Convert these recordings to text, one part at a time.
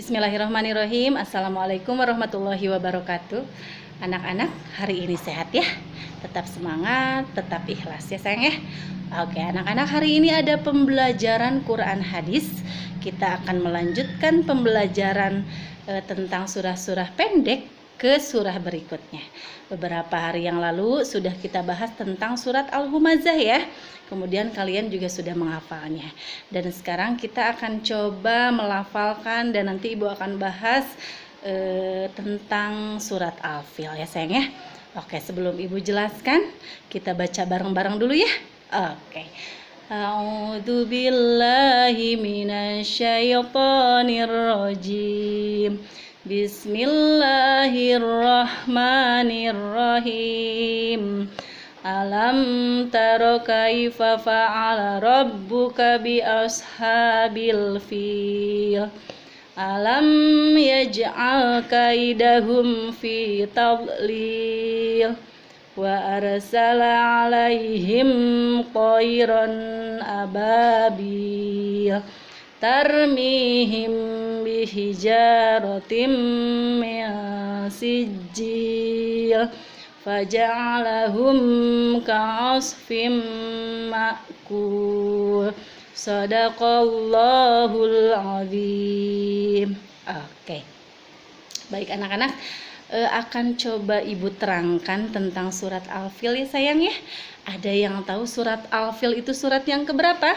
Bismillahirrahmanirrahim. Assalamualaikum warahmatullahi wabarakatuh. Anak-anak, hari ini sehat ya? Tetap semangat, tetap ikhlas ya sayang ya. Oke anak-anak, hari ini ada pembelajaran Quran hadis. Kita akan melanjutkan pembelajaran tentang surah-surah pendek ke surah berikutnya. Beberapa hari yang lalu sudah kita bahas tentang surat Al-Humazah ya. Kemudian kalian juga sudah menghafalnya. Dan sekarang kita akan coba melafalkan dan nanti Ibu akan bahas tentang surat Al-Fil ya sayang ya. Oke, sebelum Ibu jelaskan, kita baca bareng-bareng dulu ya. Oke. A'udzu billahi minasyaitonir rajim. Bismillahirrahmanirrahim. Alam taro kaifa fa'ala rabbuka bi ashabil fil. Alam yaj'al kaidahum fi tadlil. Wa arsala alaihim tayran ababil. Tarmihim bihijaratim min sijil. Faja'alahum ka'asfim ma'kul. Sadaqallahul azim. Oke. Baik anak-anak, akan coba Ibu terangkan tentang surat Al-Fil ya sayang ya. Ada yang tahu surat Al-Fil itu surat yang keberapa?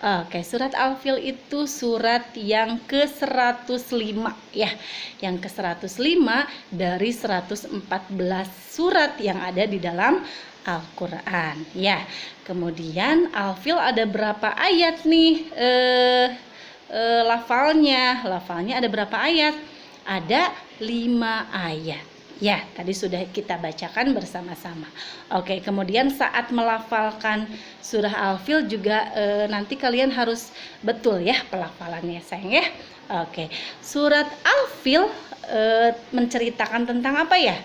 Oke, surat Al-Fil itu surat yang ke-105 ya. Yang ke-105 dari 114 surat yang ada di dalam Al-Quran ya. Kemudian Al-Fil ada berapa ayat nih lafalnya ada berapa ayat? Ada 5 ayat ya, tadi sudah kita bacakan bersama-sama. Oke, kemudian saat melafalkan surah Al-Fil juga nanti kalian harus betul ya pelafalannya sayang ya. Oke, surat Al-Fil menceritakan tentang apa ya?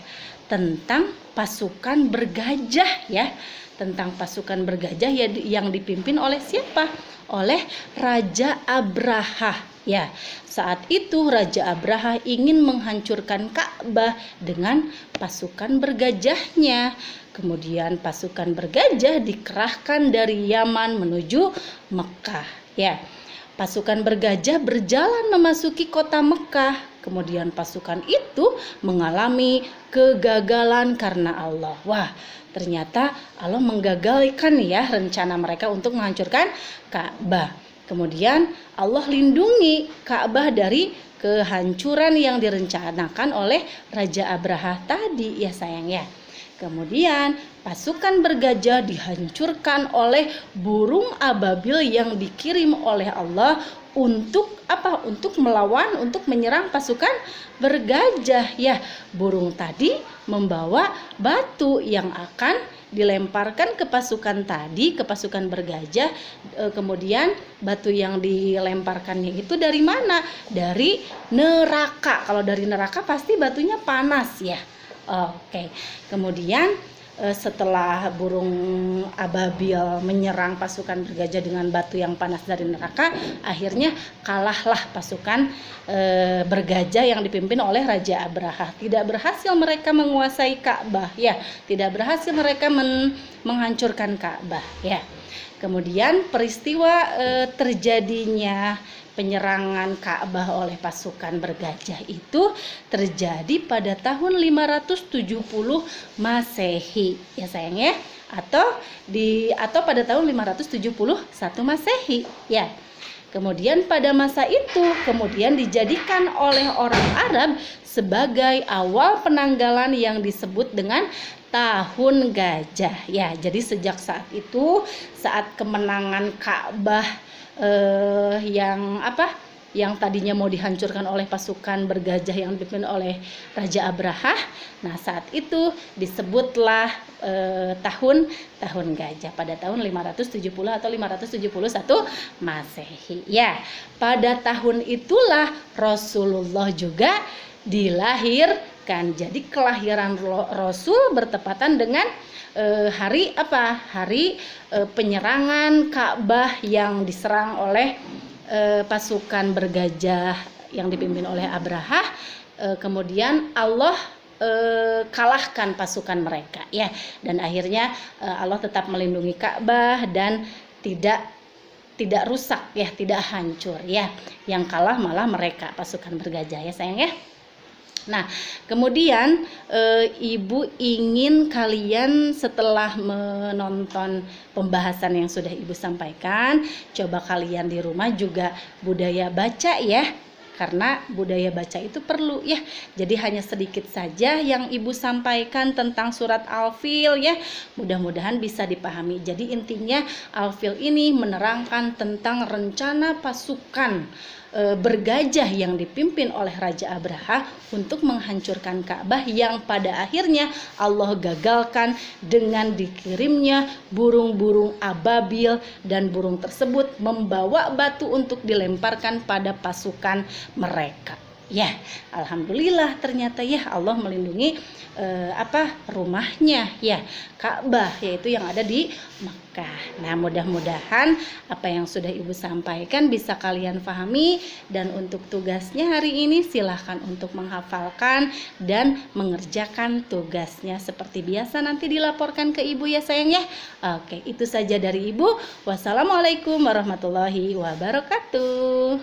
Tentang pasukan bergajah ya. Tentang pasukan bergajah yang dipimpin oleh siapa? Oleh Raja Abraha ya. Saat itu Raja Abraha ingin menghancurkan Ka'bah dengan pasukan bergajahnya. Kemudian pasukan bergajah dikerahkan dari Yaman menuju Mekah ya. Pasukan bergajah berjalan memasuki kota Mekah. Kemudian pasukan itu mengalami kegagalan karena Allah. Wah, ternyata Allah menggagalkan ya rencana mereka untuk menghancurkan Ka'bah. Kemudian Allah lindungi Ka'bah dari kehancuran yang direncanakan oleh Raja Abraha tadi ya sayang ya. Kemudian pasukan bergajah dihancurkan oleh burung ababil yang dikirim oleh Allah untuk apa? Untuk melawan, untuk menyerang pasukan bergajah ya. Burung tadi membawa batu yang akan dilemparkan ke pasukan tadi, ke pasukan bergajah. Kemudian batu yang dilemparkannya itu dari mana? Dari neraka. Kalau dari neraka pasti batunya panas ya. Oke. Kemudian setelah burung ababil menyerang pasukan bergajah dengan batu yang panas dari neraka, akhirnya kalahlah pasukan bergajah yang dipimpin oleh Raja Abraha. Tidak berhasil mereka menguasai Ka'bah ya, tidak berhasil mereka menghancurkan Ka'bah ya. Kemudian peristiwa terjadinya penyerangan Ka'bah oleh pasukan bergajah itu terjadi pada tahun 570 Masehi ya sayang ya, atau pada tahun 571 Masehi ya. Kemudian pada masa itu kemudian dijadikan oleh orang Arab sebagai awal penanggalan yang disebut dengan tahun gajah ya. Jadi sejak saat itu, saat kemenangan Ka'bah yang tadinya mau dihancurkan oleh pasukan bergajah yang dipimpin oleh Raja Abraha. Nah, saat itu disebutlah tahun gajah pada tahun 570 atau 571 Masehi. Ya, pada tahun itulah Rasulullah juga dilahirkan. Jadi kelahiran Rasul bertepatan dengan hari apa? Hari penyerangan Ka'bah yang diserang oleh pasukan bergajah yang dipimpin oleh Abraha, kemudian Allah kalahkan pasukan mereka ya, dan akhirnya Allah tetap melindungi Ka'bah dan tidak rusak ya, tidak hancur ya. Yang kalah malah mereka, pasukan bergajah ya sayang ya. Nah, kemudian Ibu ingin kalian setelah menonton pembahasan yang sudah Ibu sampaikan, coba kalian di rumah juga budaya baca ya. Karena budaya baca itu perlu ya. Jadi hanya sedikit saja yang Ibu sampaikan tentang surat Al-Fil ya. Mudah-mudahan bisa dipahami. Jadi intinya Al-Fil ini menerangkan tentang rencana pasukan bergajah yang dipimpin oleh Raja Abraha untuk menghancurkan Ka'bah, yang pada akhirnya Allah gagalkan dengan dikirimnya burung-burung ababil, dan burung tersebut membawa batu untuk dilemparkan pada pasukan mereka. Ya, alhamdulillah ternyata ya Allah melindungi rumahnya ya, Ka'bah, yaitu yang ada di Mekah. Nah, mudah-mudahan apa yang sudah Ibu sampaikan bisa kalian pahami, dan untuk tugasnya hari ini silahkan untuk menghafalkan dan mengerjakan tugasnya seperti biasa, nanti dilaporkan ke Ibu ya sayang ya. Oke, itu saja dari Ibu. Wassalamualaikum warahmatullahi wabarakatuh.